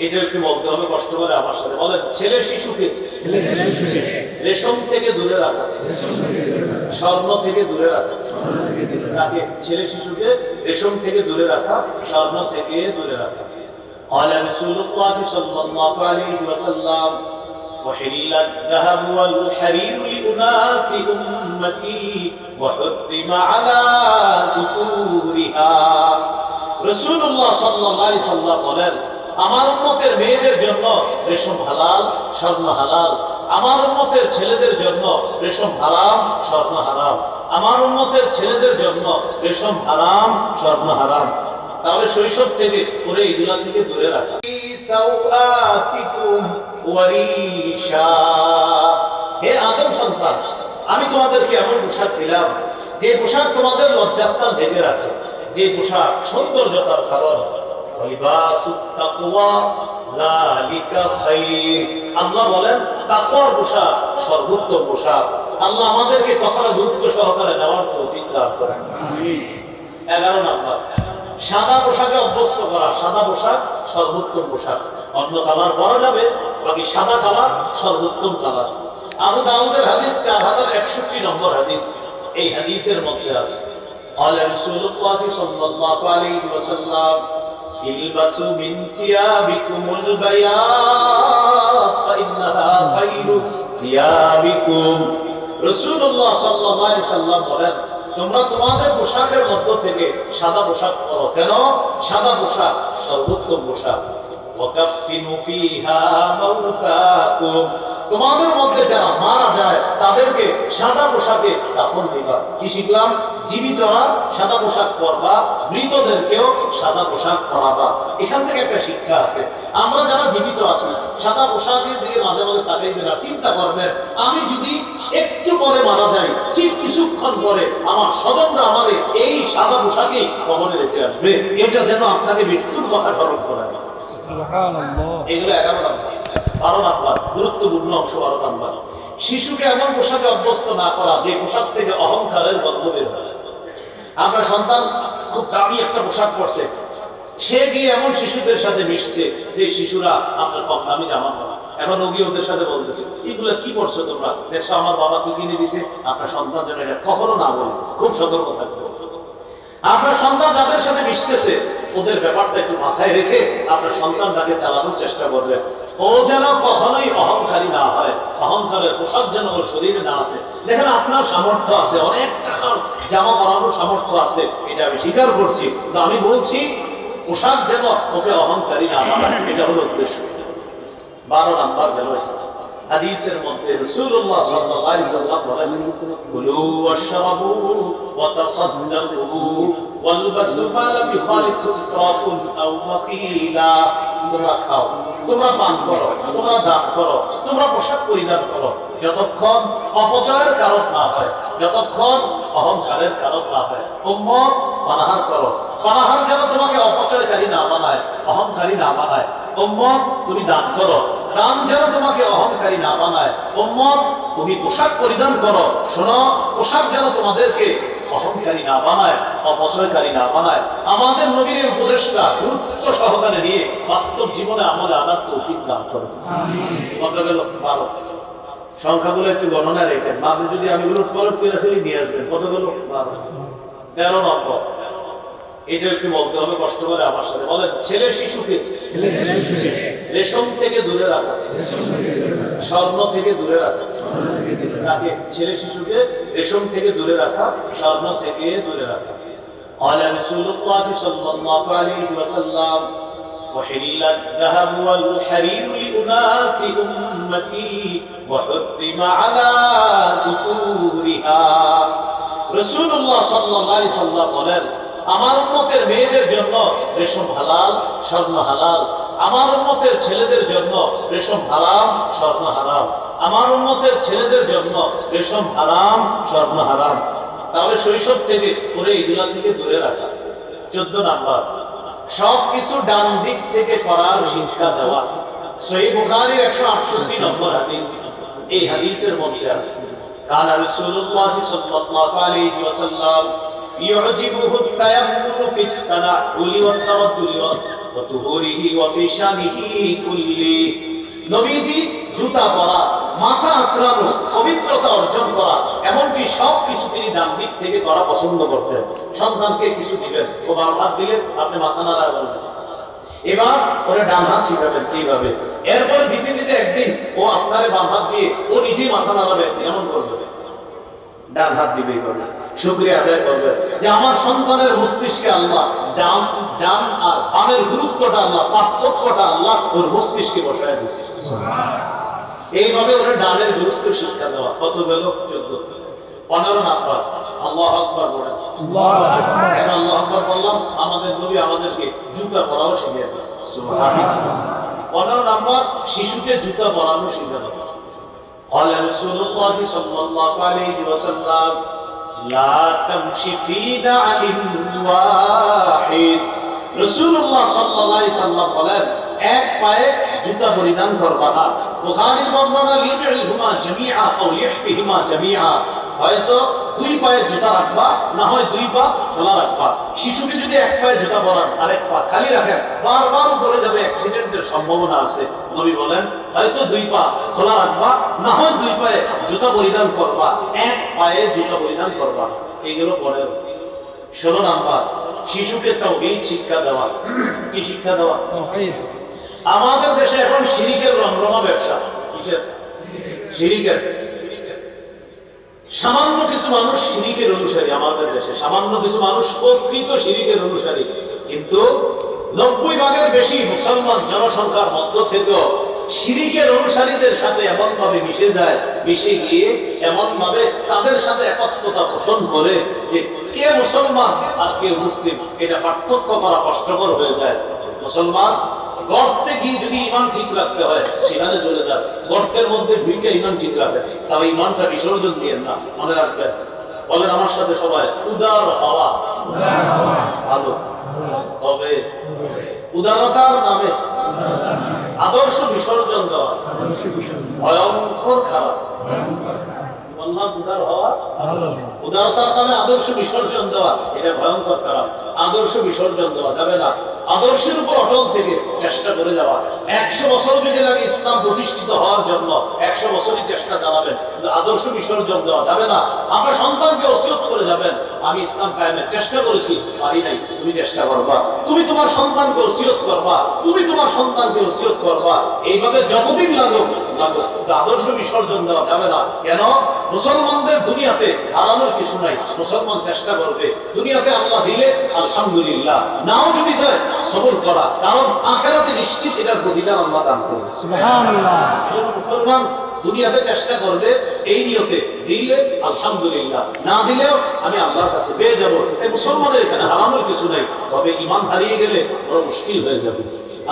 এটা একটু বলতে হবে কষ্ট করে আমার সাথে বলেন। ছেলে শিশুকে রেশম থেকে দূরে রাখা, স্বর্ণ থেকে দূরে রাখা। তাকে ছেলে শিশুকে রেশম থেকে দূরে রাখা, স্বর্ণ থেকে দূরে রাখা। قال رسول الله صلى الله عليه وسلم وحل الذهب والحرير لأناس أمتي وحرم على ذكورها। রাসূলুল্লাহ সাল্লাল্লাহু আলাইহি ওয়াসাল্লাম বলেন, আমার উম্মতের মেয়েদের জন্য রেশম হালাল, স্বর্ণ হালাল। আমার উম্মতের ছেলেদের জন্য রেশম হারাম, স্বর্ণ হারাম। আমার উম্মতের ছেলেদের জন্য রেশম হারাম, স্বর্ণ হারাম। তাহলে শৈশব থেকে ওরে এগুলা থেকে দূরে রাখা। হে আদম সন্তান, আমি তোমাদেরকে এমন পোশাক দিলাম যে পোশাক তোমাদের লজ্জাস্থান ঢেকে রাখে, যে পোশাক সৌন্দর্যতার কারণ। আল্লাহ বলেন তাকওয়ার পোশাক সর্বোত্তম পোশাক। আল্লাহ আমাদেরকে কথাটা গুরুত্ব সহকারে নেওয়ার তৌফিক দান করেন। 11 নাম্বার, সাদা পোশাকে অভ্যস্ত করা। সাদা পোশাক সর্বোত্তম পোশাক। অন্য কালার পরা যাবে, বাকি সাদা কালার সর্বোত্তম কালার। আবু দাউদের হাদিস 4061 নম্বর হাদিস। এই হাদিসের মধ্যে আছে قال رسول الله صلى الله عليه وسلم البسوا من ثيابكم البياض فإنها خير ثيابكم। রাসূলুল্লাহ সাল্লাল্লাহু আলাইহি ওয়াসাল্লাম বলেন, তোমরা তোমাদের পোশাকের মধ্য থেকে সাদা পোশাক পরো। কেন? সাদা পোশাক সর্বোত্তম পোশাক। ওয়াকাফিনু ফিহা মাউতাকুম, তোমাদের মধ্যে যারা মারা যায় তাদেরকে সাদা পোশাকে কাফন দিবা। কি শিখলাম? জীবিতরা সাদা পোশাক পরবা, মৃতদেরকেও সাদা পোশাক পরাবা। এখান থেকে একটা শিক্ষা আছে। আমরা যারা জীবিত আছি সাদা পোশাকের দিকে মাঝে মাঝে তাকাইবেন আর চিন্তা করবেন, আমি যদি একটু পরে মারা যাই, ঠিক কিছুক্ষণ পরে আমার স্বজনরা আমারে এই সাদা পোশাকেই কবরে রেখে আসবে। এটা যেন আপনাকে মৃত্যুর কথা স্মরণ করায়। এগুলো 11 নাম্বার। 12 নাম্বার গুরুত্বপূর্ণ অংশ। 12 নাম্বার, শিশুকে এমন পোশাকে অভ্যস্ত না করা যে পোশাক থেকে অহংকারের গন্ধ বের হয়। আপনার সন্তান খুব দামি একটা পোশাক পরছে, সে গিয়ে এমন শিশুদের সাথে মিশছে যে শিশুরা আপনার কম দামি জামা পরা। এখন ওগি ওদের সাথে বলতেছে, এগুলা কি পড়ছো তোমরা? দেখছো আমার বাবা কি কিনে দিছে। আপনার সন্তান যেন এটা কখনো না বলে, খুব সতর্ক থাকবে। আপনার সন্তান যাদের সাথে মিশতেছে ওদের ব্যাপারটা একটু মাথায় রেখে আপনার সন্তানটাকে চালানোর চেষ্টা করবেন। ও যেন কখনোই অহংকারী না হয়, অহংকারের পোশাক যেন ওর শরীরে না আছে। দেখেন আপনার সামর্থ্য আছে, অনেক টাকার জামা পরানোর সামর্থ্য আছে, এটা আমি স্বীকার করছি। কিন্তু আমি বলছি পোশাক যেন ওকে অহংকারী না বানায়, এটা হলো উদ্দেশ্য। 12 নাম্বার গেল। হাদিসের মধ্যে রাসূলুল্লাহ সাল্লাল্লাহু আলাইহি ওয়াসাল্লাম বলেন, কুলু ওয়াশরাবু ওয়া তাসাদ্দাকু ওয়ালবাসু মা লাম ইখালিতু ইসরাফুন আও বাখিলা। তোমরা খাও, তোমরা পান করো, তোমরা দান করো, তোমরা পোশাক পরিধান করো, যতক্ষণ অপচয়ের কারণ না হয়, যতক্ষণ অহংকারের কারণ না হয়। উম্মত পানাহার করো, পানাহার যেন তোমাকে অপচয়কারী না বানায়, অহংকারী না বানায়। উম্মত তুমি দান করো, দান যেন তোমাকে অহংকারী না বানায়। উম্মত তুমি পোশাক পরিধান করো, শোনো পোশাক যেন তোমাদেরকে অহংকারী না বানায়, অপচয়কারী না বানায়। আমাদের নবীর উপদেশটা গুরুত্ব সহকারে নিয়ে বাস্তব জীবনে আমলে আনার তৌফিক দান করুন। কত গেল? 12। সংখ্যাগুলো একটু গণনা রেখেন, মাঝে যদি আমি উলট পালট করে ফেলি নিয়ে আসবেন। কত গেল? 12। 13 নম্বর, এটা একটু বলতে হবে কষ্ট করে আমার সাথে বলেন। ছেলে শিশুকে রেশম থেকে দূরে রাখা, স্বর্ণ থেকে দূরে রাখা। তাকে ছেলে শিশুকে রেশম থেকে দূরে রাখা, স্বর্ণ থেকে দূরে রাখা। قال رسول الله صلى الله عليه وسلم وحل الذهب والحرير لأناس أمتي وحرم على ذكورها। রাসূলুল্লাহ সাল্লাল্লাহু আলাইহি ওয়াসাল্লাম বলেন, আমার উম্মতের মেয়েদের জন্য রেশম হালাল, স্বর্ণ হালাল। আমার উম্মতের ছেলেদের জন্য রেশম হারাম, স্বর্ণ হারাম। আমার উম্মতের ছেলেদের জন্য রেশম হারাম, স্বর্ণ হারাম। তাহলে শৈশব থেকে ওরে এগুলা থেকে দূরে রাখা। 14 নাম্বার, সবকিছু ডান দিক থেকে করার শিক্ষা দেওয়া। সহিহ বুখারীর 168 নম্বর হাদিস। এই হাদিসের মধ্যে আছে, কান রাসূলুল্লাহ সাল্লাল্লাহু আলাইহি ওয়াসাল্লাম يعجبه التيمم في التنعل والترجل ওয়া তুহুরিহি ওয়া ফি শানিহি কুল্লি। নবীজি জুতা পরা, মাথা আশ্রানো, পবিত্রতা অর্জন করা, এমনকি সব কিছু তিনি ডান দিক থেকে করা পছন্দ করতেন। সন্তানকে কিছু দিবেন, ও বাম হাত দিলে আপনি মাথা নাড়া বলবেন, এবার ওরা ডান হাত শিখাবেন এইভাবে। এরপরে দিতে দিতে একদিন ও আপনারে বাম হাত দিয়ে ও নিজেই মাথা নাড়াবে, এমন করবে, ডান হাত দিবেই করবে। শুকরিয়া আদায় করবে যে আমার সন্তানের মস্তিষ্কে আল্লাহ ডান আর বামের গুরুত্বটা আল্লাহ, পার্থক্যটা আল্লাহ ওর মস্তিষ্কে বসায় দিয়েছে। এইভাবে ওরা ডানের গুরুত্ব শিক্ষা দেওয়া। কত গেল? 14। 15 নাম্বার আল্লাহু আকবার বলেন। আল্লাহু আকবার। কেন আল্লাহু আকবার বললাম? আমাদের নবী আমাদেরকে জুতা পরাও শিখিয়ে দিয়েছে। সুবহানাল্লাহ। 15 নাম্বার শিশুকে জুতা পরানো শিখানো। قال رسول الله صلى الله عليه وسلم لا تمشي في نعل واحد। রাসূলুল্লাহ সাল্লাল্লাহু আলাইহি সাল্লাম বলেন, এক পায়ে জুতা পরিধান করবা না। বুখারীর বর্ণনা লিবিলহুমা জামিআ আও লিহফিহিমা জামিআ, হয়তো দুই পায়ে জুতা রাখবা, না হয় দুই পা খোলা রাখবা। শিশুকে যদি এক পায়ে জুতা পরান আর এক পা খালি রাখেন, বারবার উপরে যাবে, অ্যাক্সিডেন্টের সম্ভাবনা আছে। নবী বলেন হয়তো দুই পা খোলা রাখবা, না হয় দুই পায়ে জুতা পরিধান করবা, এক পায়ে জুতা পরিধান করবা। এইগুলো 15। 16 নাম্বার শিশুকে তাওহীদ শিক্ষা দেওয়া। কি শিক্ষা দেওয়া? তাওহীদ। আমাদের দেশে এখন শিরিকের রমরমা ব্যবসা। কিসের? শিরিকের। সামান্য কিছু মানুষ শিরিকের অনুসারী আমাদের দেশে, সামান্য কিছু মানুষ প্রকৃত শিরিকের অনুসারী, কিন্তু 90 ভাগের বেশি মুসলমান জনসংখ্যার মধ্য থেকেও শিরিকের অনুসারীদের সাথে এমন ভাবে মিশে যায়, মিশে গিয়ে এমন ভাবে তাদের সাথে একত্রতা পোষণ করে যে কে মুসলমান আর কে মুসলিম এটা পার্থক্য করা কষ্টকর হয়ে যায়। মুসলমান গর্তে গিয়ে যদি ঈমান ঠিক রাখতে হয় সেখানে চলে যান, গর্তের মধ্যে ঢুকে ঈমান ঠিক রাখেন, তাও ঈমানটা বিসর্জন দিয়েন না। মনে রাখবেন, বলেন আমার সাথে সবাই, উদার হওয়া ভালো, তবে উদারতার নামে আদর্শ বিসর্জন দেওয়া ভয়ঙ্কর খারাপ। উদারতার নামে আদর্শ বিসর্জন দেওয়া এটা ভয়ঙ্কর খারাপ। আদর্শ বিসর্জন দেওয়া যাবে না। আদর্শের উপর অটল থেকে চেষ্টা করে যাওয়া। 100 বছর যদি লাগে ইসলাম প্রতিষ্ঠিত হওয়ার জন্য 100 বছরই চেষ্টা চালাবেন, কিন্তু আদর্শ বিসর্জন দেওয়া যাবে না। আপনার সন্তানকে ওসিয়ত করে যাবেন, আমি ইসলাম কায়েমের চেষ্টা করেছি, পারি নাই, তুমি চেষ্টা করবা, তুমি তোমার সন্তানকে ওসিয়ত করবা, তুমি তোমার সন্তানকে ওসিয়ত করবা। এইভাবে যতদিন লাগুক আদর্শ বিসর্জন দেওয়া যাবে না। কেন? মুসলমানদের দুনিয়াতে হারানোর কিছু নাই, মুসলমান চেষ্টা করবে। দুনিয়াতে আল্লাহ দিলে আলহামদুলিল্লাহ, নাও যদি দেয় সবর করা, কারণ আখিরাতে নিশ্চিত এটার প্রতিদান আল্লাহ দান করবে। সুবহানাল্লাহ। মুসলমান দুনিয়াতে চেষ্টা করবে এই নিয়তে, দিলে আলহামদুলিল্লাহ, না দিলেও আমি আল্লাহর কাছে পেয়ে যাব। এই মুসলমানের এখানে হারানোর কিছু নাই, তবে ঈমান হারিয়ে গেলে বড় মুশকিল হয়ে যাবে।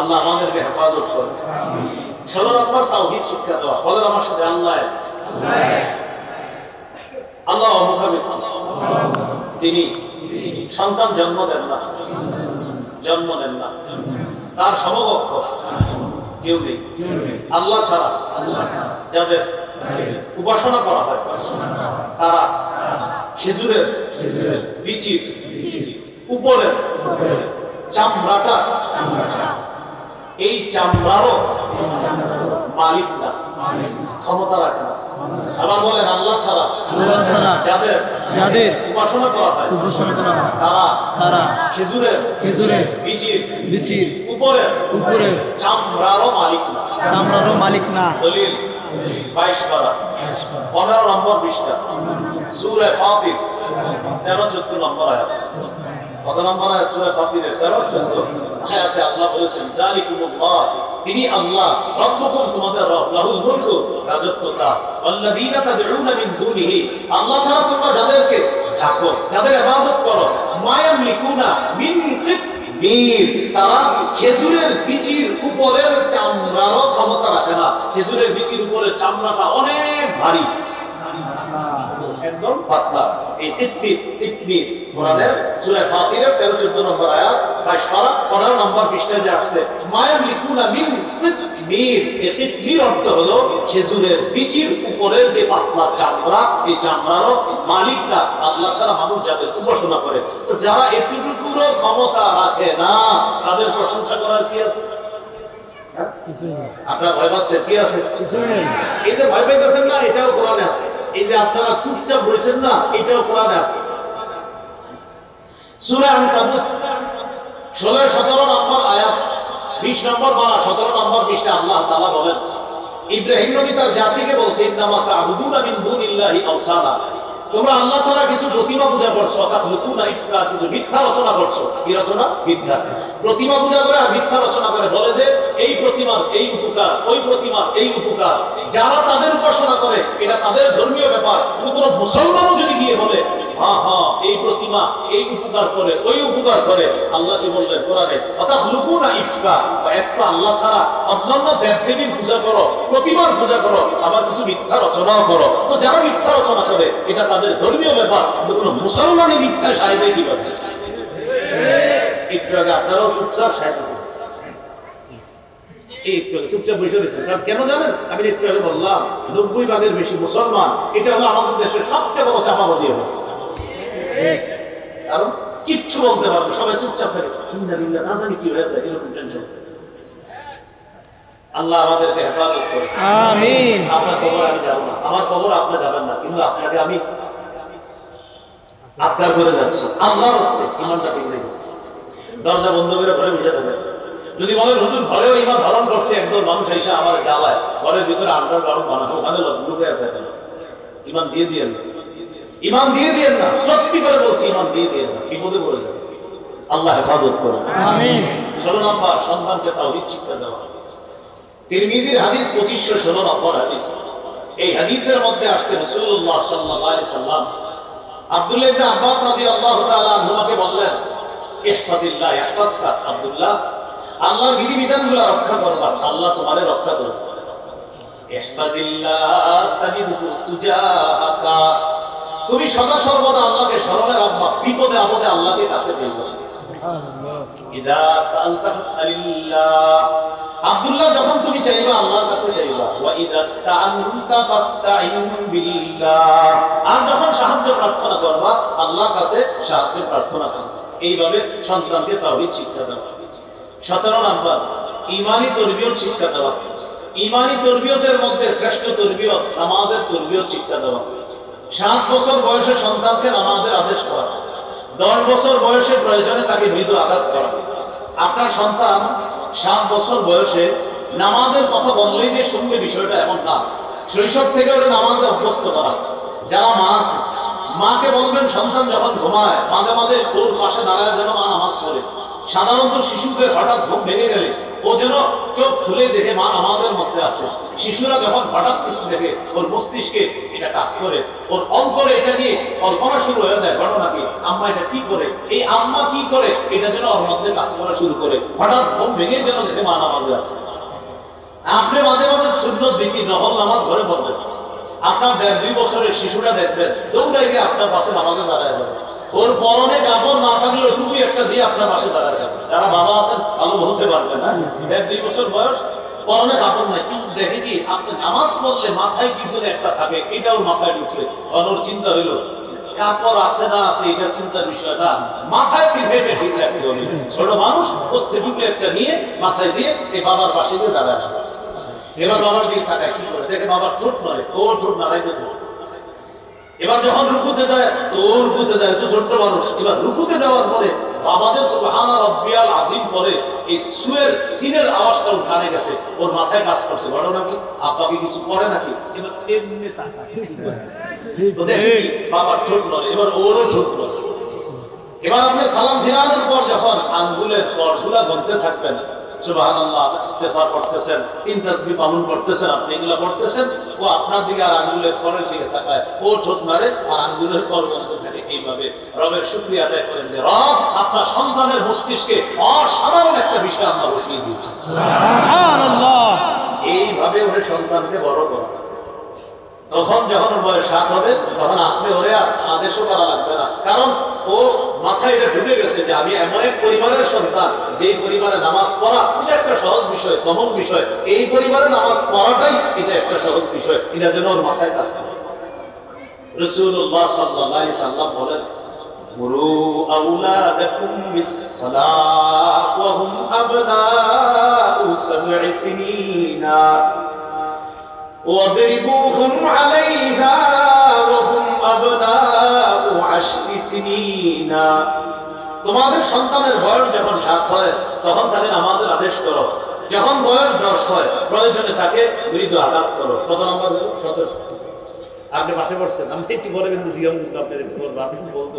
আল্লাহ আমাদেরকে হেফাজত করবে। 16 নম্বর তাওহীদ শিক্ষা দেওয়া। বলেন আমার সাথে, আল্লাহ আল্লাহ মুহাম্মদ। তিনি সন্তান জন্ম দেন না, জন্ম নেন না, তার সমকক্ষ কেউ নেই আল্লাহ ছাড়া। যাদের উপাসনা করা হয় তারা খেজুরের বিচির উপরের চামড়াটা, এই চামড়ারও মালিক না, ক্ষমতা রাখে না। আবার বলেন আল্লাহ ছাড়া যাদের উপাসনা করা হয় তারা খেজুরের বিচির উপরের চামড়ারও মালিক না। দলিল 22 পারা 15 নম্বর পৃষ্ঠা, সূরা ফাতির 13-14 নম্বর আয়াত। কত নম্বর আয়াত? সূরা ফাতিরের 13-14 আয়াতে আল্লাহ বলেছেন, যালিকুমুল্লাহ, তিনি আল্লাহ, রব্বুকুম, তোমাদের রব, লাহুল মুলকু, রাজত্ব তার, ওয়াল্লাযীনা তাদউনা মিন দুনিহি, আল্লাহ ছাড়া তোমরা যাদেরকে ডাকো, যাদের ইবাদত করো, মা ইয়ামলিকুনা মিন কিতমির, তারা খেজুরের বিচির উপরের চামড়ারও ক্ষমতা রাখে না। খেজুরের বিচির উপরের চামড়াটা অনেক ভারী, একদম পাতলা। এই তিতমির কোরআনের সূরা ফাতিরের 13-14 নম্বর আয়াত, 22 পারা 15 নম্বর পৃষ্ঠায় যে আসছে, মা ইয়ামলিকুনা মিন কিতমির, তিতলির অর্থ হলো খেজুরের বিচির উপরের যে পাতলা চামড়া, এই চামড়ারও মালিকরা আল্লাহ ছাড়া মানুষ যাদের উপাসনা করে। তো যারা এতটুকুরও ক্ষমতা রাখে না, তাদের প্রশংসা করার কি আছে? আপনারা ভয় পাচ্ছেন, কি আছে? এই যে ভয় পাইতেছেন না, এটাও কোরআনে আছে। এই যে আপনারা চুপচাপ বলছেন না, এটাও কোরআনে আছে। সূরা আনকাবুত 16-17 নম্বর আয়াত, 20 নম্বর পারা 17 নম্বর পৃষ্ঠা আল্লাহ তাআলা বলেন, ইব্রাহিম নবী তার জাতিকে বলছে, ইন্নামা তা'বুদুনা মিন দুনিল্লাহি আওসানা, তোমরা আল্লাহ ছাড়া কিছু প্রতিমা পূজা করছো, তাখলুকুনা ইফকা, কিছু মিথ্যা রচনা করছো। কি রচনা? মিথ্যা। প্রতিমা পূজা করে আর মিথ্যা রচনা করে, বলে যে এই প্রতিমার এই উপকার, ওই প্রতিমার এই উপকার। যারা তাদের উপাসনা করে এটা তাদের ধর্মীয় ব্যাপার, কিন্তু কোনো মুসলমানও যদি গিয়ে বলে এই প্রতিমা এই উপকার করে, ওই উপকার করে, আল্লাহ কি বললেন কোরআনে, তাখলুকুনা ইফকা, একটা আল্লাহ ছাড়া অন্যান্য দেবদেবীর পূজা করো, প্রতিমার পূজা করো, আবার কিছু মিথ্যা রচনাও করো। তো যারা মিথ্যা রচনা করে এটা তাদের ধর্মীয় ব্যাপার, কিন্তু কোনো মুসলমানই মিথ্যা সাহেবে কি করে? একটু আগে আপনারাও চুপচাপ সাহেব চুপচাপ বসে রয়েছেন। কারণ কেন জানেন? আমি একটু আগে বললাম 90 ভাগের বেশি মুসলমান, এটা হলো আমাদের দেশের সবচেয়ে বড় চাপাবাদী হবে। কারণ কিচ্ছু বলতে পারবে, সবাই চুপচাপ থাকে, ইন্নালিল্লাহ, না জানি কি হয়ে যায়, এরকম টেনশন। আল্লাহ আমাদেরকে হেফাজত করুন, আমিন। আপনার কবর আমি যাব না, আমার কবর আপনি যাবেন না, কিন্তু আপনাকে আমি আবদার করে যাচ্ছি, আল্লাহর রাস্তায় ঈমানটা ঠিক রেখে দরজা বন্ধ করে ঘরে ভিজে থাকবেন। যদি বলেন হুজুর ঘরেও ঈমান ধারণ করতে একদল মানুষ এসে আমার জ্বালায়, ঘরের ভিতরে আন্ডারগ্রাউন্ড বানানো, ওখানে লুকে থাকেন, ঈমান দিয়ে দিয়েন না, ঈমান দিয়ে দিয়েন না, সত্যি করে বলছি, ঈমান দিয়ে দিয়েন না, বিপদে পড়ে যাবে। আল্লাহ হেফাজত করুন, আমিন। 16 নম্বর, সন্তানকে তাওহীদ শিক্ষা দেওয়া। তিরমিজির হাদিস 2516 নম্বর হাদিস। এই হাদিসের মধ্যে আসছে রাসূলুল্লাহ সাল্লাল্লাহু আলাইহি সাল্লাম আব্দুল্লাহ ইবনে আব্বাস রাদিয়াল্লাহু তাআলা আনহুমাকে বললেন, ইহফাজিল্লাহ ইয়াহফাজকা, আব্দুল্লাহ আল্লাহর বিধিবিধানগুলো রক্ষা করবা, আল্লাহ তোমারে রক্ষা করবে। ইহফাজিল্লাহ তাজিদহু তুজাহাকা, তুমি সদা সর্বদা আল্লাহকে স্মরণে রাখবা, বিপদে আপদে আল্লাহকে কাছে পেয়ে ইদা সালতা ফাসআলিল্লাহ, আব্দুল্লাহ যখন তুমি চাইবা আল্লাহর কাছে চাইবা, ওয়া ইদা ইসতাআনতা ফাসতাইন বিল্লাহ, আর যখন সাহায্য প্রার্থনা করবা আল্লাহর কাছে সাহায্য প্রার্থনা করবা। এইভাবে সন্তানকে তাওহীদ শিক্ষা দেওয়া। 17 নম্বর, ঈমানি তরবিয়ত শিক্ষা দেওয়া। ঈমানি তরবিয়তের মধ্যে শ্রেষ্ঠ তরবিয়ত নামাজের তরবিয়ত শিক্ষা দেওয়া। 7 বছর বয়সে সন্তানকে নামাজের আদেশ করা, 10 বছর বয়সে প্রয়োজনে তাকে মৃদু আঘাত করা। আপনার সন্তান 7 বছর বয়সে নামাজের কথা বললেই যে শুনবে বিষয়টা এমন না, শৈশব থেকে ওরা নামাজে অভ্যস্ত করা। যারা মা আছে, মাকে বলবেন সন্তান যখন ঘুমায় মাঝে মাঝে ওর পাশে দাঁড়ায় যেন মা নামাজ পড়ে। সাধারণত শিশুদের হঠাৎ ঘুম ভেঙে গেলে ও যেন চোখ খুলে দেখে মা নামাজের মধ্যে আছে। শিশুরা যখন হঠাৎ কিছু দেখে ওর মস্তিষ্কে এটা কাজ করে, ওর অন্তরে এটা নিয়ে কল্পনা শুরু হয়ে যায়, ঘটনা কি, আম্মা এটা কি করে, এই আম্মা কি করে, এটা যেন ওর মধ্যে কাজ করা শুরু করে। হঠাৎ ঘুম ভেঙে যেন দেখে মা নামাজে আসে। আপনি মাঝে মাঝে সুন্নত বিধি নফল নামাজ ঘরে পড়বেন, আপনার 1.5-2 বছরের শিশুরা দেখবেন দৌড়ে গিয়ে আপনার পাশে নামাজে দাঁড়ায় যাবে। ওর পরনে কাপড় না থাকলে টুপি একটা দিয়ে আপনার পাশে দাঁড়ায় যাবে। যারা বাবা আছেন ভালো বলতে পারবেন, না 1.5-2 বছর বয়স, পরনে কাপড় নাই, কিন্তু দেখে কি আপনি নামাজ পড়লে মাথায় কিছু একটা থাকে, এটাও মাথায় ঢুকছে। ওর চিন্তা হইলো কাপড় আছে না আছে, এটা চিন্তার বিষয় না, মাথায় ফিরে ঠিক রাখতে হবে। ছোট মানুষ প্রত্যেক টুপি একটা নিয়ে মাথায় দিয়ে এই বাবার পাশে গিয়ে দাঁড়ায় যাবে। এবার বাবার দিকে তাকায়, কি করে দেখে বাবার ঠোঁট নয়, ওর ঠোঁট নাড়াইতে। এবার যখন রুকুতে যায় তো রুকুতে যায়, তো ছোট্ট মানুষ। এবার রুকুতে যাওয়ার পরে বাবাদের সুবহানা রাব্বিয়াল আযীম পরে এই সুয়ের সিনের আওয়াজটা উঠানে গেছে, ওর মাথায় কাজ করছে। ঘটনা কি, আব্বাকে কিছু করে নাকি, এবার এমনি তাকায়, তো দেখি বাবার ঠোঁট নড়ে, এবার ওরও ঠোঁট নড়ে। এবার আপনি সালাম ফিরানোর পর যখন আঙ্গুলের পরগুলা গুনতে থাকবেন, সুবহানাল্লাহ ইস্তেগফার করতেছেন, 3 তাসবিহ পালন করতেছেন, আপনি এগুলা করতেছেন, ও আপনার দিকে আর আঙ্গুলের পরের দিকে তাকায়, ও ঠোঁট মারে আর আঙ্গুলের পর বন্ধ থাকে। এইভাবে রবের শুকরিয়া আদায় করেন যে রব আপনার সন্তানের মস্তিষ্কে অসাধারণ একটা বিষয় আমরা বসিয়ে দিয়েছি। সুবহানাল্লাহ। এইভাবে ওই সন্তানকে বড় করা। তখন যখন ওর বয়স 7 হবে তখন আপনি ওরে আদেশও করা লাগবে না, কারণ ও মাথায় এটা ঢুকে গেছে যে আমি এমন এক পরিবারের সন্তান যে পরিবারে নামাজ পড়া এটা একটা সহজ বিষয়, কমন বিষয়। এই পরিবারে নামাজ পড়াটাই এটা একটা সহজ বিষয়, এটা যেন ওর মাথায় কাজ করে। রাসূলুল্লাহ সাল্লাল্লাহু আলাইহি সাল্লাম বলেন, মুরু আওলাদাকুম বিস-সালাহ ওয়া হুম আবনাউ 7 সিনিনা ওয়াদরিবুহুম আলাইহা ওয়া হুম আবনাউ 10 সিনিনা। তোমাদের সন্তানের বয়স যখন 7 হয় তখন তাকে নামাজের আদেশ করো, যখন বয়স 10 হয় প্রয়োজনে তাকে মৃদু আঘাত করো। কত নম্বর হলো? 17। আপনি পাশে পড়ছেন, আমি একটু পরে কিন্তু জিজ্ঞাসা করতে আপনার একটু বলবো, আপনি বলতে